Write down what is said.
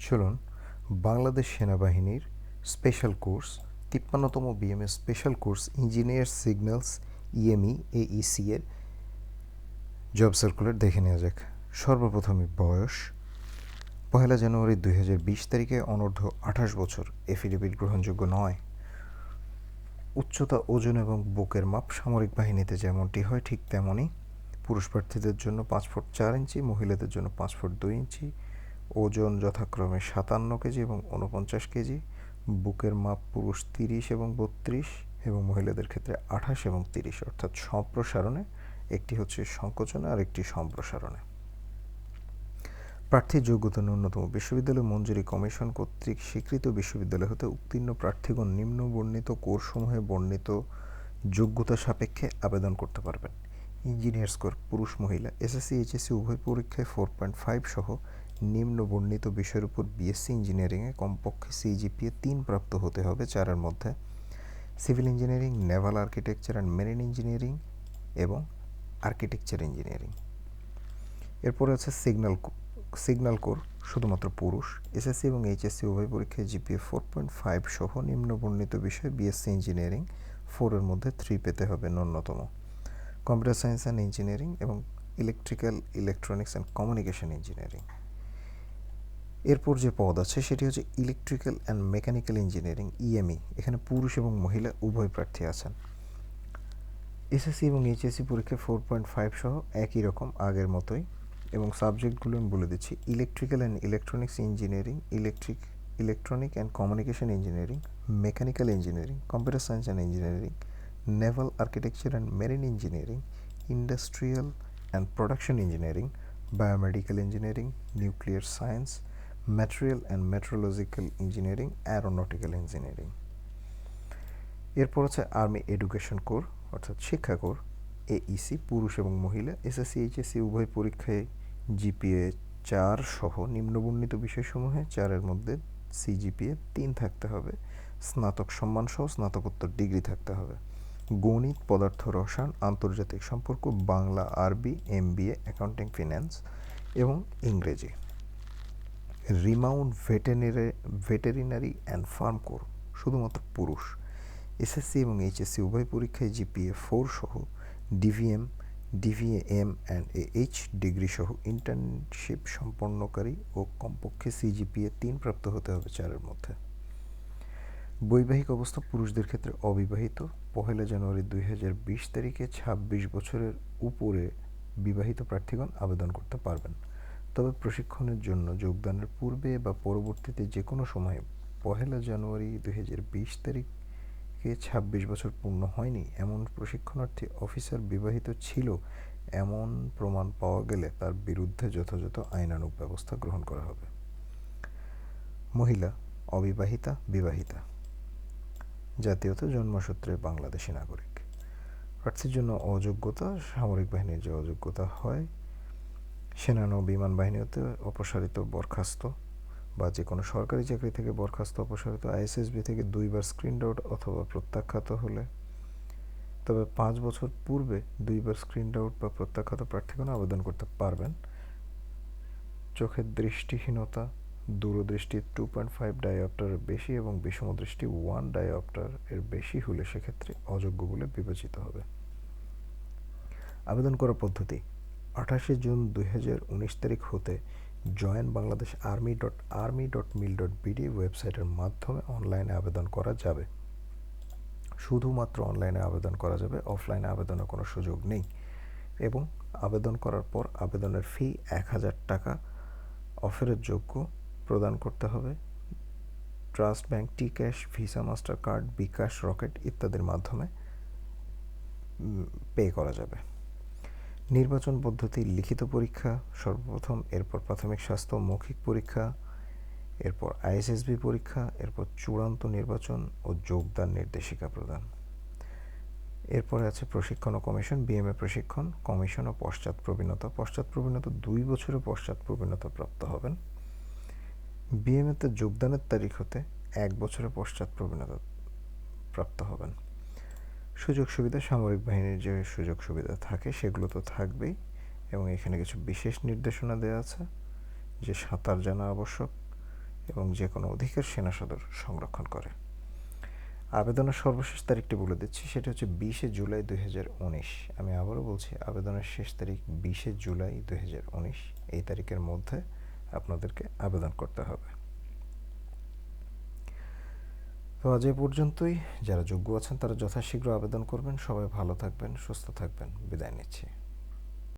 চলুন বাংলাদেশ সেনাবাহিনীর special course ৫৩তম BMA special course engineer signals EME AEC এর জব সার্কুলার দেখে নেওয়া যাক। সর্বপ্রথমে বয়স ১লা জানুয়ারি ২০২০ তারিখে অনূর্ধ্ব ২৮ বছর, এফিডেভিট গ্রহণযোগ্য নয়। উচ্চতা, ওজন এবং বুকের মাপ সামরিক বাহিনীতে যেমনটি হয় ঠিক তেমনই। পুরুষ প্রার্থীদের জন্য ৫ ফুট ৪ ইঞ্চি, মহিলাদের জন্য ৫ ফুট ২ ইঞ্চি। ওজন যথাক্রমে ৫৭ কেজি এবং ৪৯ কেজি। বুকের মাপ পুরুষ ৩০ এবং ৩২ এবং মহিলাদের ক্ষেত্রে ২৮ এবং ৩০, অর্থাৎ সম্প্রসারণে একটি হচ্ছে সংকোচনে আর একটি সম্প্রসারণে। প্রার্থীর যোগ্যতা ন্যূনতম বিশ্ববিদ্যালয় মঞ্জুরি কমিশন কর্তৃক স্বীকৃত বিশ্ববিদ্যালয় হতে উত্তীর্ণ প্রার্থীগণ নিম্ন বর্ণিত কোর্সসমূহে বর্ণিত যোগ্যতা সাপেক্ষে আবেদন করতে পারবেন। ইঞ্জিনিয়ার স্কোর পুরুষ মহিলা এসএসসি এইচএসসি উভয় পরীক্ষায় 4.5 সহ নিম্ন বর্ণিত বিষয়ের উপর বিএসসি ইঞ্জিনিয়ারিংয়ে কমপক্ষে সিজিপিএ ৩ প্রাপ্ত হতে হবে 4-এর মধ্যে। Civil engineering, Naval architecture and marine engineering এবং আর্কিটেকচার ইঞ্জিনিয়ারিং। এরপরে আছে সিগন্যাল কোর শুধুমাত্র পুরুষ, এসএসসি এবং এইচএসসি উভয় পরীক্ষায় জিপিএ 4.5 সহ নিম্ন বর্ণিত বিষয়ে বিএসসি ইঞ্জিনিয়ারিং 4-এর মধ্যে 3 পেতে হবে ন্যূনতম। কম্পিউটার সায়েন্স অ্যান্ড ইঞ্জিনিয়ারিং এবং electrical, electronics and communication engineering. এরপর যে পদ আছে সেটি হচ্ছে electrical and mechanical engineering EME. এখানে পুরুষ এবং মহিলা উভয় প্রার্থী আছেন। এসএসসি এবং এইচএসসি পরীক্ষায় 4.5 সহ একই রকম আগের মতোই, এবং সাবজেক্টগুলো আমি বলে দিচ্ছি: electrical and electronics engineering, electronic and communication engineering, mechanical engineering, computer science and engineering, Naval architecture and marine engineering, industrial and production engineering, biomedical engineering, nuclear science, material and meteorological engineering, aeronautical engineering. এরপর আছে army education core অর্থাৎ শিক্ষা core Aisi, পুরুষ এবং মহিলা SSC HSC উভয় পরীক্ষায় GPA 4 সহ নিম্নবর্ণিত বিষয়সমূহে 4-এর মধ্যে সিজিপিএ 3 থাকতে হবে। স্নাতক সম্মান সহ স্নাতকোত্তর ডিগ্রি থাকতে হবে। গণিত, পদার্থ রসায়ন, আন্তর্জাতিক সম্পর্ক, বাংলা, আরবি, এমবিএ, অ্যাকাউন্টিং, ফিন্যান্স এবং ইংরেজি। রিমাউন্ড ভেটেরিনারি অ্যান্ড ফার্ম কোর শুধুমাত্র পুরুষ, এসএসসি এবং এইচএসসি উভয় পরীক্ষায় জিপিএ 4 সহ DVM, DVM and H degree সহ ইন্টার্নশিপ সম্পন্নকারী ও কমপক্ষে সিজিপিএ 3 প্রাপ্ত হতে হবে 4-এর মধ্যে। বৈবাহিক অবস্থা পুরুষদের ক্ষেত্রে অবিবাহিত, 1 জানুয়ারি 2020 তারিখে 26 বছরের উপরে বিবাহিত প্রার্থীগণ আবেদন করতে পারবেন। তবে প্রশিক্ষণের জন্য যোগদানের পূর্বে বা পরবর্তীতে যে কোনো সময়ে 1 জানুয়ারি 2020 তারিখে 26 বছর পূর্ণ হয়নি এমন প্রশিক্ষণার্থী অফিসার বিবাহিত ছিল এমন প্রমাণ পাওয়া গেলে তার বিরুদ্ধে যথাযথ আইনানুগ ব্যবস্থা গ্রহণ করা হবে। মহিলা, অবিবাহিতা, বিবাহিতা, জাতীয়তা জন্মসূত্রে বাংলাদেশী নাগরিক। প্রার্থীর জন্য অযোগ্যতা: সামরিক বাহিনীর যে অযোগ্যতা হয়, সেনা নৌ বিমান বাহিনী হতে অপসারিত, বরখাস্ত বা যে কোনো সরকারি চাকরি থেকে বরখাস্ত, অপসারিত, আইএসএসবি থেকে 2বার স্ক্রিনড আউট অথবা প্রত্যাখ্যাত হলে, তবে 5 বছর পূর্বে 2বার স্ক্রিনড আউট বা প্রত্যাখ্যাত প্রার্থীগণ আবেদন করতে পারবেন। চোখের দৃষ্টিহীনতা, দূরদৃষ্টি 2.5 ডায়োপ্টারের বেশি এবং বিষমদৃষ্টি 1 ডায়োপ্টার এর বেশি হলে সেক্ষেত্রে অযোগ্য বলে বিবেচিত হবে। আবেদন করার পদ্ধতি: 28 জুন 2019 তারিখ হতে joinbangladesharmy.army.mil.bd ওয়েবসাইটের মাধ্যমে অনলাইনে আবেদন করা যাবে। শুধুমাত্র অনলাইনে আবেদন করা যাবে, অফলাইনে আবেদনের কোনো সুযোগ নেই। এবং আবেদন করার পর আবেদনের ফি 1000 টাকা অফারের যোগ্য প্রদান করতে হবে। ট্রাস্ট ব্যাংক, টি ক্যাশ, ভিসা, মাস্টার কার্ড, বিকাশ, রকেট ইত্যাদির মাধ্যমে পে করা যাবে। নির্বাচন পদ্ধতি: লিখিত পরীক্ষা সর্বপ্রথম, এরপর প্রাথমিক স্বাস্থ্য মৌখিক পরীক্ষা, এরপর আইএসএসবি পরীক্ষা, এরপর চূড়ান্ত নির্বাচন ও যোগদান নির্দেশিকা প্রদান। এরপরে আছে প্রশিক্ষণ ও কমিশন, বিএমএ প্রশিক্ষণ, কমিশন ও পশ্চাৎ প্রবীণতা। 2 বছরের পশ্চাৎ প্রবীণতা প্রাপ্ত হবেন। বিএমএতে যোগদানের তারিখ হতে 1 বছরের পশ্চাৎ প্রবীণতা প্রাপ্ত হবেন। সুযোগ সুবিধা: সামরিক বাহিনীর যে সুযোগ সুবিধা থাকে সেগুলো তো থাকবেই, এবং এখানে কিছু বিশেষ নির্দেশনা দেওয়া আছে যে সাঁতার জানা আবশ্যক এবং যে কোনো অধিকার সেনা সদর সংরক্ষণ করে। আবেদনের সর্বশেষ তারিখটি বলে দিচ্ছি, সেটা হচ্ছে 20শে জুলাই 2019। আমি আবারও বলছি, আবেদনের শেষ তারিখ 20শে জুলাই 2019। এই তারিখের মধ্যে আপনাদেরকে আবেদন করতে হবে। তো আজ এ পর্যন্তই। যারা যোগ্য আছেন তারা যথাশীঘ্র আবেদন করবেন। সবাই ভালো থাকবেন, সুস্থ থাকবেন। বিদায় নিচ্ছি।